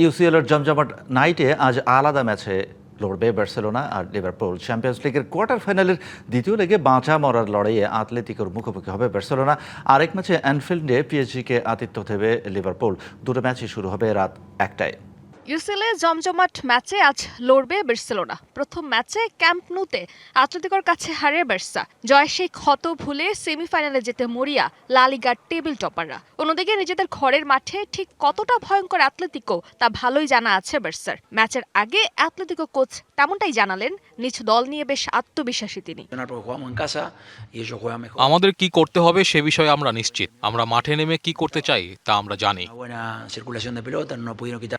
UCL এর জমজমাট নাইটে আজ আলাদা ম্যাচে লড়বে বার্সেলোনা আর লিভারপুল। চ্যাম্পিয়ন্স লিগের কোয়ার্টার ফাইনালের দ্বিতীয় লেগে বাঁচা মরার লড়াইয়ে আতলেতিকোর মুখোমুখি হবে বার্সেলোনা। আরেক ম্যাচে অ্যানফিল্ডে পিএসজিকে আতিথ্য দেবে লিভারপুল। দুটো ম্যাচই শুরু হবে রাত 1টায়। ইউসিএলে জমজমাট ম্যাচে আজ লড়বে বার্সেলোনা। প্রথম ম্যাচে ক্যাম্প নুতে আতলেতিকোর কাছে হারে বার্সা। জয় সেই ক্ষত ভুলে সেমিফাইনালে যেতে মরিয়া লা লিগার টেবিল টপাররা। অন্যদিকে নিজেদের ঘরের মাঠে ঠিক কতটা ভয়ঙ্কর আতলেতিকো তা ভালোই জানা আছে বার্সার। ম্যাচের আগে আতলেতিকো কোচ তেমনটাই জানালেন, নিজ দল নিয়ে বেশ আত্মবিশ্বাসী তিনি। আমাদের কি করতে হবে সে বিষয়ে আমরা নিশ্চিত। আমরা মাঠে নেমে কি করতে চাই তা আমরা জানি।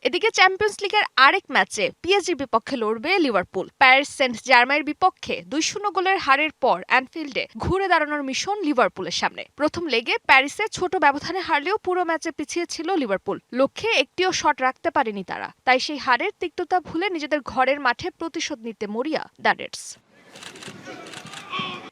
এদিকে চ্যাম্পিয়ন্স লিগের আরেক ম্যাচে পিএসজির বিপক্ষে লড়বে লিভারপুল। প্যারিস সেন্ট জার্মাইয়ের বিপক্ষে 2-0 গোলের হারের পর অ্যানফিল্ডে ঘুরে দাঁড়ানোর মিশন লিভারপুলের সামনে। প্রথম লেগে প্যারিসে ছোট ব্যবধানে হারলেও পুরো ম্যাচে পিছিয়ে ছিল লিভারপুল। লক্ষ্যে একটিও শট রাখতে পারেনি তারা। তাই সেই হারের তিক্ততা ভুলে নিজেদের ঘরের মাঠে প্রতিশোধ নিতে মরিয়া দ্য রেডস।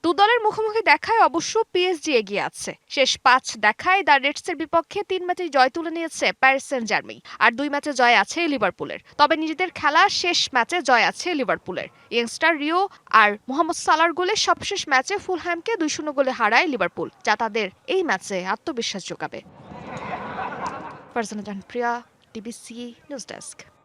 দু দলের মুখোমুখি দেখায় অবশ্য পিএসজি এগিয়ে আছে। শেষ 5 দেখায় দ্য রেডসের বিপক্ষে 3 ম্যাচে জয় তুলে নিয়েছে প্যারিস সেন্ট জার্মাই, আর 2 ম্যাচে জয় আছে লিভারপুলের। তবে নিজেদের খেলা শেষ ম্যাচে জয় আছে লিভারপুলের। ইয়ংস্টার রিও আর মোহাম্মদ সালার গোলে সবশেষ ম্যাচে ফুলহ্যামকে 2-0 গোলে হারায় লিভারপুল, যা তাদের এই ম্যাচে আত্মবিশ্বাস যোগাবে। ফারজানা জাহান প্রিয়া, ডিবিসি নিউজ ডেস্ক।